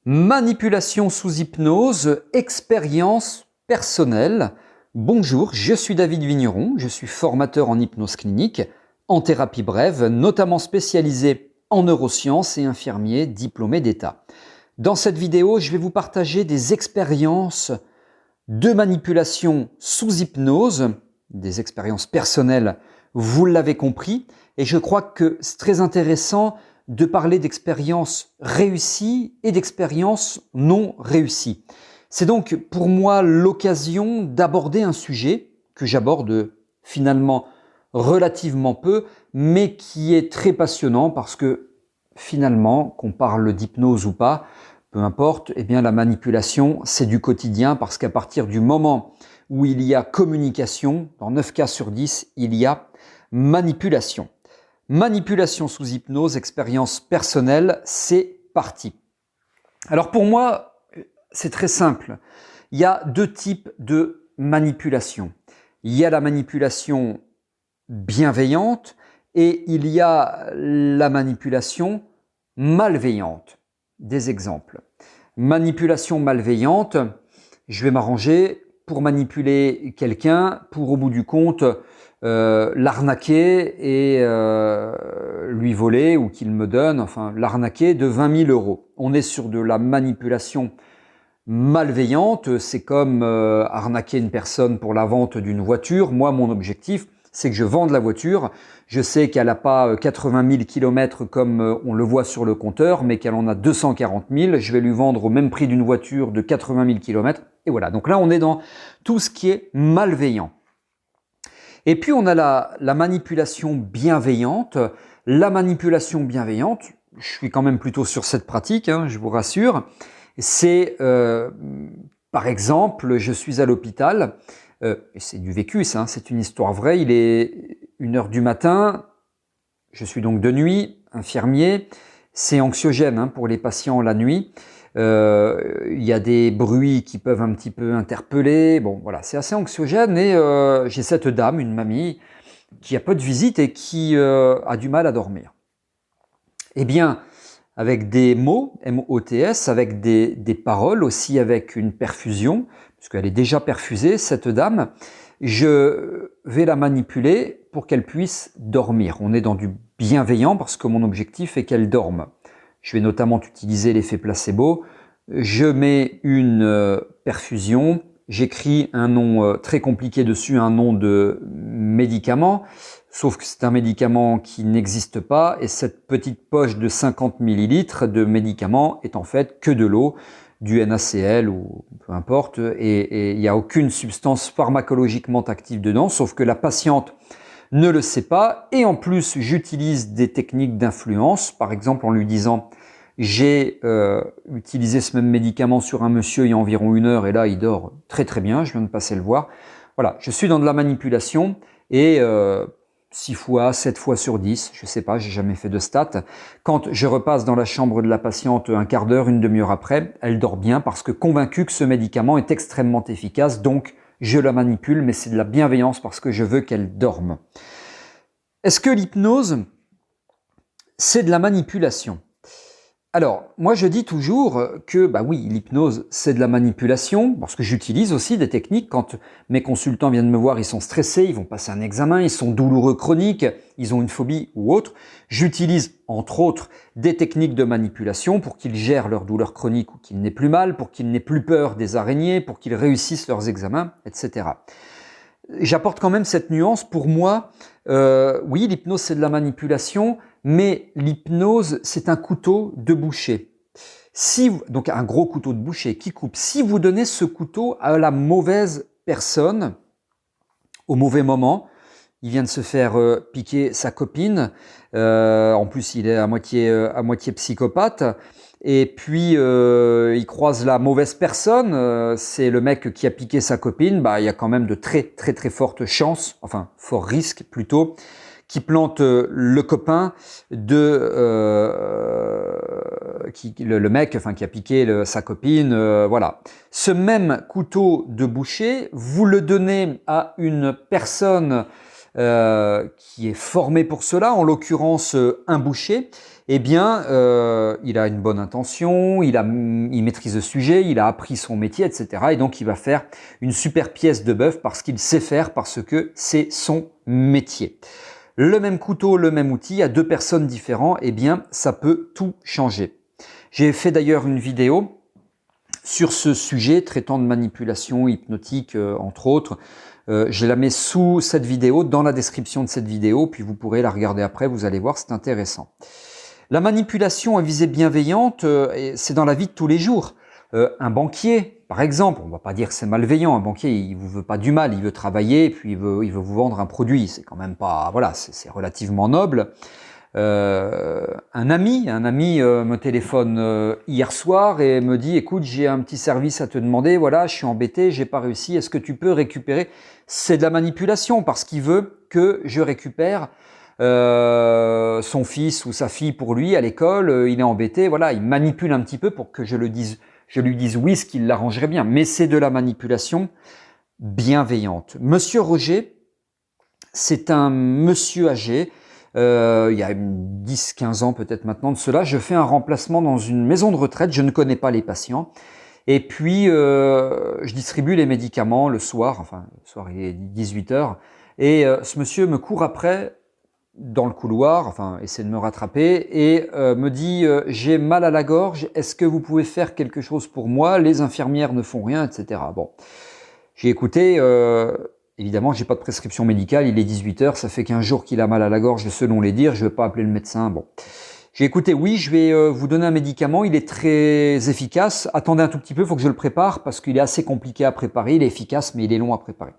Manipulation sous hypnose, expérience personnelle. Bonjour, je suis David Vigneron, je suis formateur en hypnose clinique, en thérapie brève, notamment spécialisé en neurosciences et infirmier diplômé d'État. Dans cette vidéo, je vais vous partager des expériences de manipulation sous hypnose, des expériences personnelles, vous l'avez compris, et je crois que c'est très intéressant de parler d'expériences réussies et d'expériences non réussies. C'est donc pour moi l'occasion d'aborder un sujet que j'aborde finalement relativement peu, mais qui est très passionnant parce que finalement, qu'on parle d'hypnose ou pas, peu importe, eh bien la manipulation, c'est du quotidien parce qu'à partir du moment où il y a communication, dans 9 cas sur 10, il y a manipulation. Manipulation sous hypnose, expérience personnelle, c'est parti. Alors pour moi, c'est très simple. Il y a deux types de manipulation. Il y a la manipulation bienveillante et il y a la manipulation malveillante. Des exemples. Manipulation malveillante, je vais m'arranger pour manipuler quelqu'un, pour au bout du compte l'arnaquer et lui voler ou qu'il me donne, enfin l'arnaquer de 20 000 euros. On est sur de la manipulation malveillante, c'est comme arnaquer une personne pour la vente d'une voiture. Moi, mon objectif, c'est que je vende la voiture. Je sais qu'elle n'a pas 80 000 km comme on le voit sur le compteur, mais qu'elle en a 240 000. Je vais lui vendre au même prix d'une voiture de 80 000 km. Et voilà, donc là, on est dans tout ce qui est malveillant. Et puis, on a la manipulation bienveillante. La manipulation bienveillante, je suis quand même plutôt sur cette pratique, hein, je vous rassure. C'est, par exemple, je suis à l'hôpital, et c'est du vécu, ça, hein, c'est une histoire vraie, il est 1h du matin, je suis donc de nuit, infirmier, c'est anxiogène hein, pour les patients la nuit, il y a des bruits qui peuvent un petit peu interpeller, bon voilà, c'est assez anxiogène et j'ai cette dame, une mamie, qui a peu de visite et qui a du mal à dormir. Eh bien, avec des mots, M-O-T-S, avec des paroles, aussi avec une perfusion, puisqu'elle est déjà perfusée, cette dame, je vais la manipuler pour qu'elle puisse dormir. On est dans du bienveillant parce que mon objectif est qu'elle dorme. Je vais notamment utiliser l'effet placebo. Je mets une perfusion, j'écris un nom très compliqué dessus, un nom de médicament, sauf que c'est un médicament qui n'existe pas et cette petite poche de 50 ml de médicament est en fait que de l'eau, du NaCl ou peu importe, et il n'y a aucune substance pharmacologiquement active dedans, sauf que la patiente ne le sait pas et en plus j'utilise des techniques d'influence, par exemple en lui disant j'ai utilisé ce même médicament sur un monsieur il y a environ 1 heure et là il dort très très bien, je viens de passer le voir. Voilà, je suis dans de la manipulation et 6 fois, 7 fois sur 10, je sais pas, j'ai jamais fait de stats. Quand je repasse dans la chambre de la patiente un quart d'heure, une demi-heure après, elle dort bien parce que convaincue que ce médicament est extrêmement efficace, donc je la manipule, mais c'est de la bienveillance parce que je veux qu'elle dorme. Est-ce que l'hypnose, c'est de la manipulation ? Alors, moi je dis toujours que, bah oui, l'hypnose c'est de la manipulation, parce que j'utilise aussi des techniques quand mes consultants viennent me voir, ils sont stressés, ils vont passer un examen, ils sont douloureux chroniques, ils ont une phobie ou autre. J'utilise entre autres des techniques de manipulation pour qu'ils gèrent leur douleur chronique ou qu'ils n'aient plus mal, pour qu'ils n'aient plus peur des araignées, pour qu'ils réussissent leurs examens, etc. J'apporte quand même cette nuance pour moi, oui, l'hypnose c'est de la manipulation, mais l'hypnose c'est un couteau de boucher. Donc un gros couteau de boucher qui coupe. Si vous donnez ce couteau à la mauvaise personne, au mauvais moment, il vient de se faire piquer sa copine, en plus il est à moitié psychopathe, et puis il croise la mauvaise personne, c'est le mec qui a piqué sa copine, bah il y a quand même de très très très fortes chances, enfin fort risque plutôt, qui plante le copain de le mec enfin qui a piqué sa copine, voilà. Ce même couteau de boucher, vous le donnez à une personne qui est formé pour cela, en l'occurrence un boucher, eh bien, il a une bonne intention, il maîtrise le sujet, il a appris son métier, etc. Et donc, il va faire une super pièce de bœuf parce qu'il sait faire, parce que c'est son métier. Le même couteau, le même outil, à deux personnes différentes, eh bien, ça peut tout changer. J'ai fait d'ailleurs une vidéo sur ce sujet, traitant de manipulation hypnotique, entre autres. Je la mets sous cette vidéo, dans la description de cette vidéo, puis vous pourrez la regarder après, vous allez voir, c'est intéressant. La manipulation à visée bienveillante, c'est dans la vie de tous les jours. Un banquier, par exemple, on ne va pas dire que c'est malveillant, un banquier, il vous veut pas du mal, il veut travailler, et puis il veut vous vendre un produit, c'est quand même pas, voilà, c'est relativement noble. Un ami me téléphone hier soir et me dit, écoute, j'ai un petit service à te demander, voilà, je suis embêté, j'ai pas réussi, est-ce que tu peux récupérer? C'est de la manipulation parce qu'il veut que je récupère son fils ou sa fille pour lui à l'école, il est embêté, voilà, il manipule un petit peu pour que je lui dise oui, ce qui l'arrangerait bien, mais c'est de la manipulation bienveillante. Monsieur Roger, c'est un monsieur âgé, il y a 10-15 ans peut-être maintenant de cela, je fais un remplacement dans une maison de retraite, je ne connais pas les patients, et puis je distribue les médicaments le soir, enfin le soir il est 18h, et ce monsieur me court après dans le couloir, enfin essaie de me rattraper, et me dit j'ai mal à la gorge, est-ce que vous pouvez faire quelque chose pour moi? Les infirmières ne font rien, etc. Bon, j'ai écouté, évidemment j'ai pas de prescription médicale, il est 18h, ça fait 15 jours qu'il a mal à la gorge selon les dires, je vais pas appeler le médecin, bon. J'ai écouté, oui, je vais vous donner un médicament, il est très efficace, attendez un tout petit peu, il faut que je le prépare parce qu'il est assez compliqué à préparer, il est efficace mais il est long à préparer.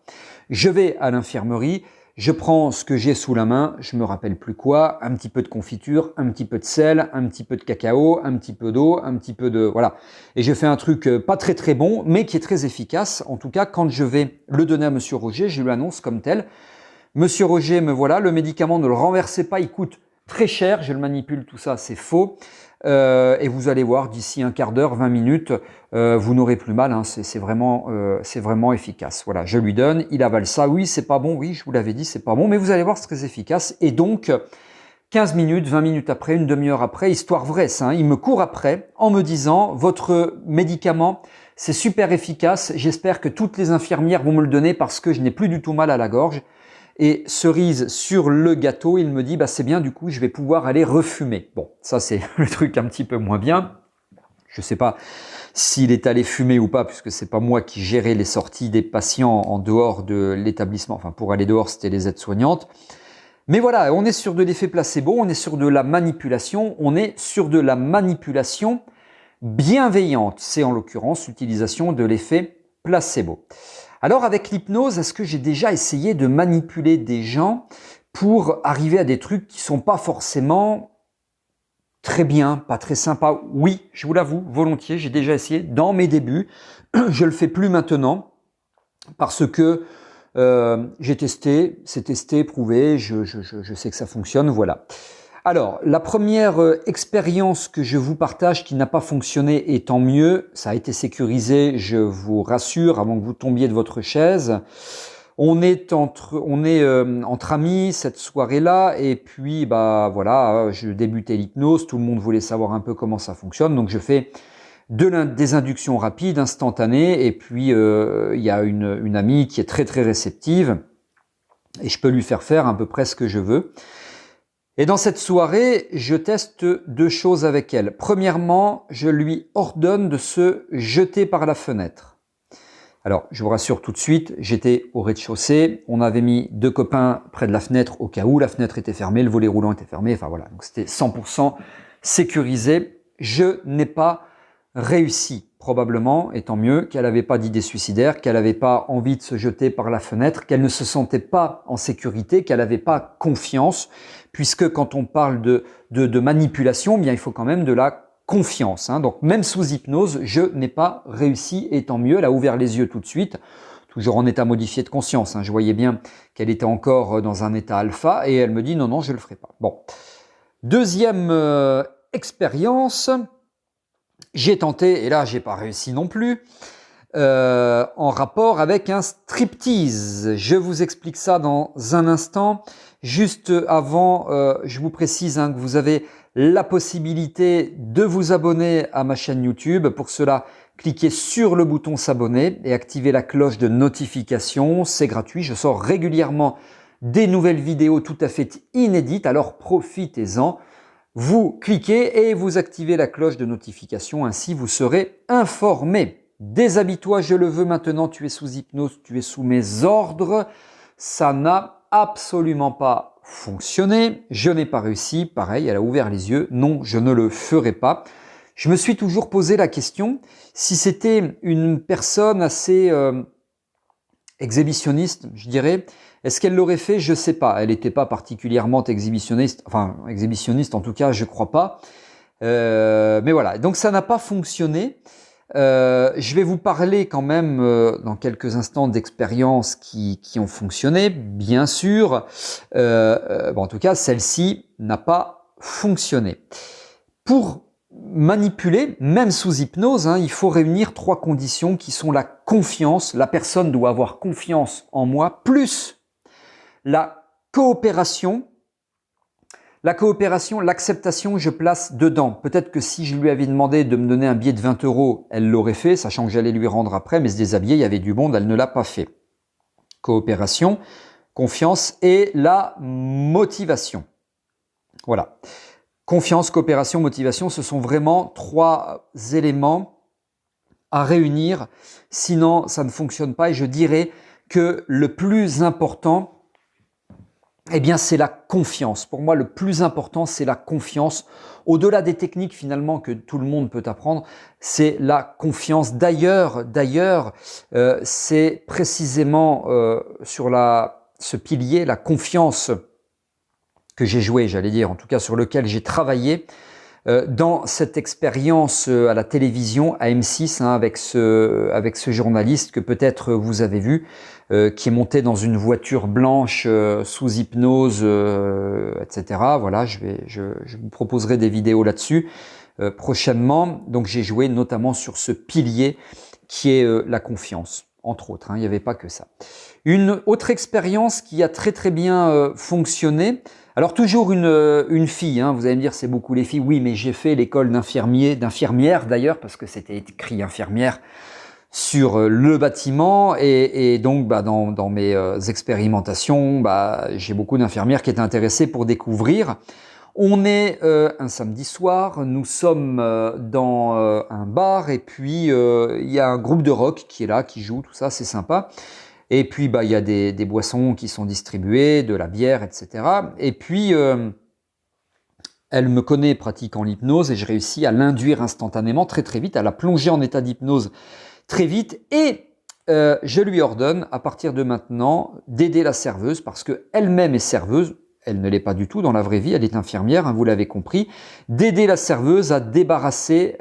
Je vais à l'infirmerie, je prends ce que j'ai sous la main, je me rappelle plus quoi, un petit peu de confiture, un petit peu de sel, un petit peu de cacao, un petit peu d'eau, un petit peu de... voilà. Et je fais un truc pas très très bon, mais qui est très efficace. En tout cas, quand je vais le donner à Monsieur Roger, je lui annonce comme tel. Monsieur Roger, me voilà, le médicament, ne le renversez pas, il coûte très cher, je le manipule, tout ça, c'est faux. Et vous allez voir, d'ici un quart d'heure, 20 minutes, vous n'aurez plus mal, hein, c'est vraiment efficace. Voilà, je lui donne, il avale ça, oui, c'est pas bon, oui, je vous l'avais dit, c'est pas bon, mais vous allez voir, c'est très efficace. Et donc, 15 minutes, 20 minutes après, une demi-heure après, histoire vraie, ça, hein, il me court après en me disant, votre médicament, c'est super efficace, j'espère que toutes les infirmières vont me le donner parce que je n'ai plus du tout mal à la gorge. Et cerise sur le gâteau, il me dit, bah c'est bien, du coup, je vais pouvoir aller refumer. Bon, ça c'est le truc un petit peu moins bien. Je sais pas s'il est allé fumer ou pas, puisque c'est pas moi qui gérais les sorties des patients en dehors de l'établissement. Enfin, pour aller dehors, c'était les aides-soignantes. Mais voilà, on est sur de l'effet placebo, on est sur de la manipulation, on est sur de la manipulation bienveillante. C'est en l'occurrence l'utilisation de l'effet placebo. Alors avec l'hypnose, est-ce que j'ai déjà essayé de manipuler des gens pour arriver à des trucs qui sont pas forcément très bien, pas très sympas? Oui, je vous l'avoue, volontiers, j'ai déjà essayé dans mes débuts. Je le fais plus maintenant parce que j'ai testé, c'est testé, prouvé, je sais que ça fonctionne, voilà. Alors, la première expérience que je vous partage qui n'a pas fonctionné, et tant mieux, ça a été sécurisé, je vous rassure, avant que vous tombiez de votre chaise. On est entre amis cette soirée-là, et puis bah voilà, je débutais l'hypnose, tout le monde voulait savoir un peu comment ça fonctionne, donc je fais des inductions rapides, instantanées, et puis il y a une amie qui est très très réceptive, et je peux lui faire à peu près ce que je veux. Et dans cette soirée, je teste deux choses avec elle. Premièrement, je lui ordonne de se jeter par la fenêtre. Alors, je vous rassure tout de suite, j'étais au rez-de-chaussée, on avait mis deux copains près de la fenêtre au cas où la fenêtre était fermée, le volet roulant était fermé, enfin voilà, donc c'était 100% sécurisé. Je n'ai pas réussi, probablement, et tant mieux, qu'elle n'avait pas d'idée suicidaire, qu'elle n'avait pas envie de se jeter par la fenêtre, qu'elle ne se sentait pas en sécurité, qu'elle n'avait pas confiance, puisque quand on parle de manipulation, bien il faut quand même de la confiance. Hein. Donc même sous hypnose, je n'ai pas réussi, et tant mieux, elle a ouvert les yeux tout de suite, toujours en état modifié de conscience. Hein. Je voyais bien qu'elle était encore dans un état alpha, et elle me dit non, je ne le ferai pas. Bon. Deuxième expérience, j'ai tenté, et là j'ai pas réussi non plus. en rapport avec un striptease. Je vous explique ça dans un instant. Juste avant, je vous précise que vous avez la possibilité de vous abonner à ma chaîne YouTube. Pour cela, cliquez sur le bouton s'abonner et activez la cloche de notification. C'est gratuit. Je sors régulièrement des nouvelles vidéos tout à fait inédites. Alors profitez-en. Vous cliquez et vous activez la cloche de notification. Ainsi, vous serez informé. Déshabille-toi, je le veux maintenant, tu es sous hypnose, tu es sous mes ordres. Ça n'a absolument pas fonctionné, je n'ai pas réussi, pareil, elle a ouvert les yeux, non, je ne le ferai pas. Je me suis toujours posé la question, si c'était une personne assez exhibitionniste, je dirais, est-ce qu'elle l'aurait fait? Je sais pas, elle n'était pas particulièrement exhibitionniste, enfin exhibitionniste en tout cas, je crois pas. Mais voilà, donc ça n'a pas fonctionné. Je vais vous parler quand même dans quelques instants d'expériences qui ont fonctionné, bien sûr. En tout cas, celle-ci n'a pas fonctionné. Pour manipuler, même sous hypnose, il faut réunir 3 conditions qui sont la confiance. La personne doit avoir confiance en moi, plus la coopération. La coopération, l'acceptation, je place dedans. Peut-être que si je lui avais demandé de me donner un billet de 20 €, elle l'aurait fait, sachant que j'allais lui rendre après, mais se déshabiller, il y avait du monde, elle ne l'a pas fait. Coopération, confiance et la motivation. Voilà. Confiance, coopération, motivation, ce sont vraiment 3 éléments à réunir. Sinon, ça ne fonctionne pas et je dirais que le plus important, eh bien, c'est la confiance. Pour moi, le plus important, c'est la confiance. Au-delà des techniques, finalement, que tout le monde peut apprendre, c'est la confiance. D'ailleurs, c'est précisément sur ce pilier, la confiance, que j'ai joué, j'allais dire, en tout cas sur lequel j'ai travaillé, dans cette expérience à la télévision, à M6, avec ce journaliste que peut-être vous avez vu, qui est monté dans une voiture blanche sous hypnose, etc. Voilà, je vous proposerai des vidéos là-dessus prochainement. Donc j'ai joué notamment sur ce pilier qui est la confiance, entre autres. Il n'y avait pas que ça. Une autre expérience qui a très très bien fonctionné. Alors toujours une fille, vous allez me dire c'est beaucoup les filles. Oui, mais j'ai fait l'école d'infirmière d'ailleurs, parce que c'était écrit infirmière sur le bâtiment et donc dans mes expérimentations, j'ai beaucoup d'infirmières qui étaient intéressées pour découvrir. On est un samedi soir, nous sommes dans un bar et puis il y a un groupe de rock qui est là, qui joue, tout ça, c'est sympa. Et puis il y a des boissons qui sont distribuées, de la bière, etc. Et puis elle me connaît pratiquant l'hypnose et je réussis à l'induire instantanément, très très vite, à la plonger en état d'hypnose très vite. Et je lui ordonne à partir de maintenant d'aider la serveuse parce qu'elle-même est serveuse. Elle ne l'est pas du tout dans la vraie vie, elle est infirmière, vous l'avez compris, d'aider la serveuse à débarrasser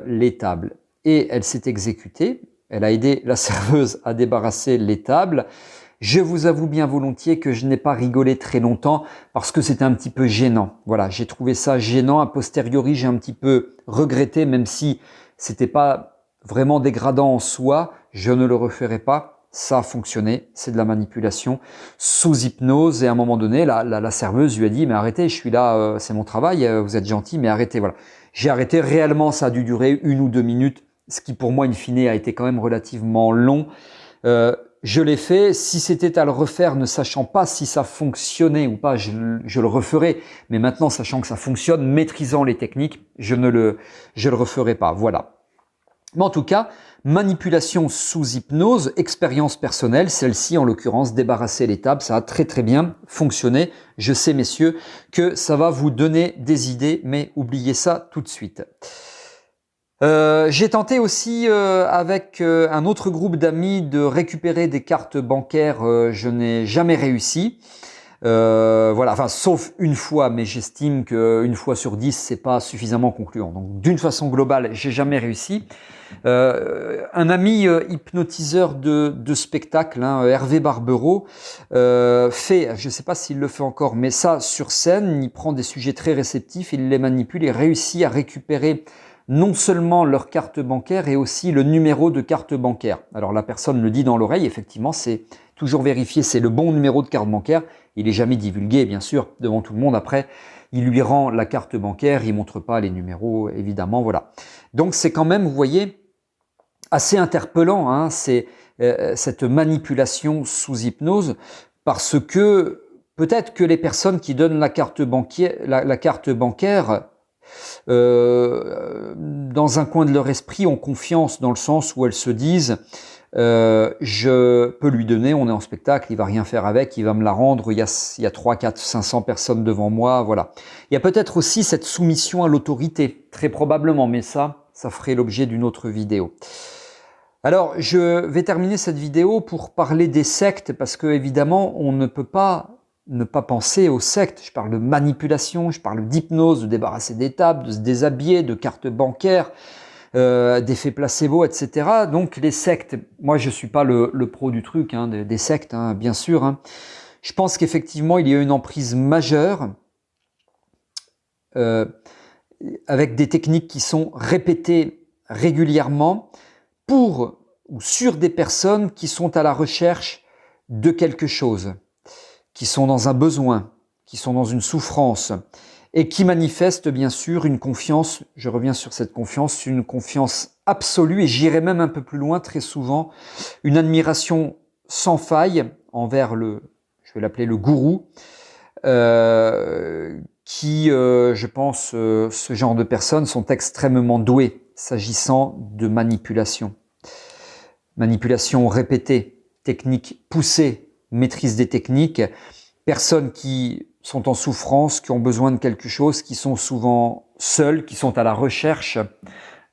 les tables. Et elle s'est exécutée, elle a aidé la serveuse à débarrasser les tables. Je vous avoue bien volontiers que je n'ai pas rigolé très longtemps parce que c'était un petit peu gênant. Voilà, j'ai trouvé ça gênant. A posteriori, j'ai un petit peu regretté, même si c'était pas vraiment dégradant en soi, je ne le referai pas. Ça a fonctionné, c'est de la manipulation sous hypnose et à un moment donné, la serveuse lui a dit « mais arrêtez, je suis là, c'est mon travail, vous êtes gentil, mais arrêtez ». Voilà. J'ai arrêté, réellement ça a dû durer 1 ou 2 minutes, ce qui pour moi in fine a été quand même relativement long. Je l'ai fait, si c'était à le refaire, ne sachant pas si ça fonctionnait ou pas, je le referais, mais maintenant sachant que ça fonctionne, maîtrisant les techniques, je le referai pas, voilà. Mais en tout cas, manipulation sous hypnose, expérience personnelle, celle-ci en l'occurrence, débarrasser les tables, ça a très très bien fonctionné. Je sais messieurs que ça va vous donner des idées, mais oubliez ça tout de suite. J'ai tenté aussi avec un autre groupe d'amis de récupérer des cartes bancaires, je n'ai jamais réussi. Voilà, enfin sauf une fois, mais j'estime qu'une fois sur 10 c'est pas suffisamment concluant. Donc d'une façon globale, j'ai jamais réussi. Un ami hypnotiseur de spectacle, Hervé Barbereau, fait, je sais pas s'il le fait encore, mais ça sur scène, il prend des sujets très réceptifs, il les manipule et réussit à récupérer non seulement leur carte bancaire et aussi le numéro de carte bancaire. Alors la personne le dit dans l'oreille, effectivement, c'est toujours vérifié, c'est le bon numéro de carte bancaire. Il n'est jamais divulgué, bien sûr, devant tout le monde. Après, il lui rend la carte bancaire, il montre pas les numéros, évidemment, voilà. Donc c'est quand même, vous voyez, assez interpellant, hein, cette manipulation sous hypnose, parce que peut-être que les personnes qui donnent la carte bancaire, dans un coin de leur esprit, ont confiance, dans le sens où elles se disent je peux lui donner, on est en spectacle, il va rien faire avec, il va me la rendre, il y a 3, 4, 500 personnes devant moi, voilà. Il y a peut-être aussi cette soumission à l'autorité, très probablement, mais ça ferait l'objet d'une autre vidéo. Alors, je vais terminer cette vidéo pour parler des sectes, parce que évidemment, on ne peut pas ne pas penser aux sectes. Je parle de manipulation, je parle d'hypnose, de débarrasser des tables, de se déshabiller, de cartes bancaires, d'effets placebo, etc. Donc les sectes, moi je suis pas le pro du truc, hein, des sectes, hein, bien sûr. Hein. Je pense qu'effectivement il y a une emprise majeure avec des techniques qui sont répétées régulièrement pour ou sur des personnes qui sont à la recherche de quelque chose, qui sont dans un besoin, qui sont dans une souffrance, et qui manifestent bien sûr une confiance, je reviens sur cette confiance, une confiance absolue, et j'irai même un peu plus loin, très souvent, une admiration sans faille envers je vais l'appeler le gourou, qui, je pense, ce genre de personnes sont extrêmement douées s'agissant de manipulation. Manipulation répétée, technique poussée, maîtrise des techniques, personnes qui sont en souffrance, qui ont besoin de quelque chose, qui sont souvent seules, qui sont à la recherche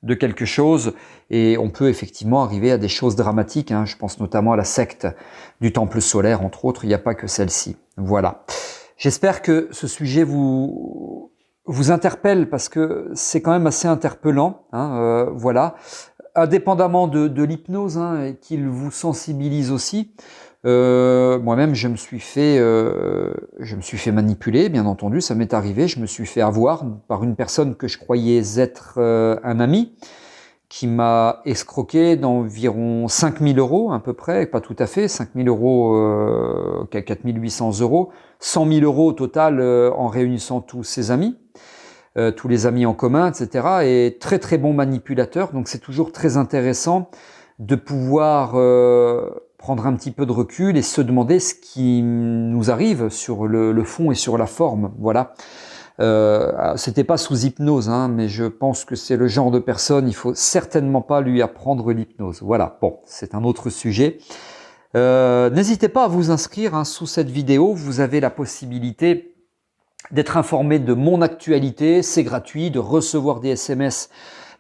de quelque chose, et on peut effectivement arriver à des choses dramatiques, hein. Je pense notamment à la secte du Temple solaire, entre autres, il n'y a pas que celle-ci. Voilà. J'espère que ce sujet vous interpelle, parce que c'est quand même assez interpellant, hein, voilà. Indépendamment de l'hypnose, hein, et qu'il vous sensibilise aussi. Moi-même, je me suis fait manipuler, bien entendu, ça m'est arrivé. Je me suis fait avoir par une personne que je croyais être un ami, qui m'a escroqué d'environ 5 000 euros à peu près, pas tout à fait, 5 000 euros, 4 800 euros, 100 000 euros au total en réunissant tous ses amis. Tous les amis en commun, etc. Et très très bon manipulateur. Donc c'est toujours très intéressant de pouvoir prendre un petit peu de recul et se demander ce qui nous arrive sur le fond et sur la forme. Voilà. C'était pas sous hypnose, hein, mais je pense que c'est le genre de personne, il faut certainement pas lui apprendre l'hypnose. Voilà. Bon, c'est un autre sujet. N'hésitez pas à vous inscrire, hein, sous cette vidéo. Vous avez la possibilité d'être informé de mon actualité, c'est gratuit, de recevoir des SMS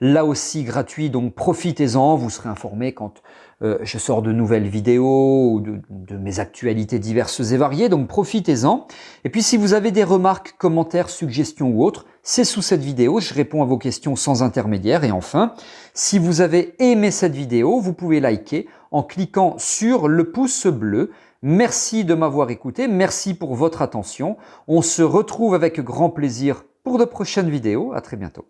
là aussi gratuits, donc profitez-en, vous serez informé quand je sors de nouvelles vidéos ou de mes actualités diverses et variées, donc profitez-en. Et puis si vous avez des remarques, commentaires, suggestions ou autres, c'est sous cette vidéo, je réponds à vos questions sans intermédiaire. Et enfin, si vous avez aimé cette vidéo, vous pouvez liker en cliquant sur le pouce bleu. Merci de m'avoir écouté, merci pour votre attention. On se retrouve avec grand plaisir pour de prochaines vidéos. À très bientôt.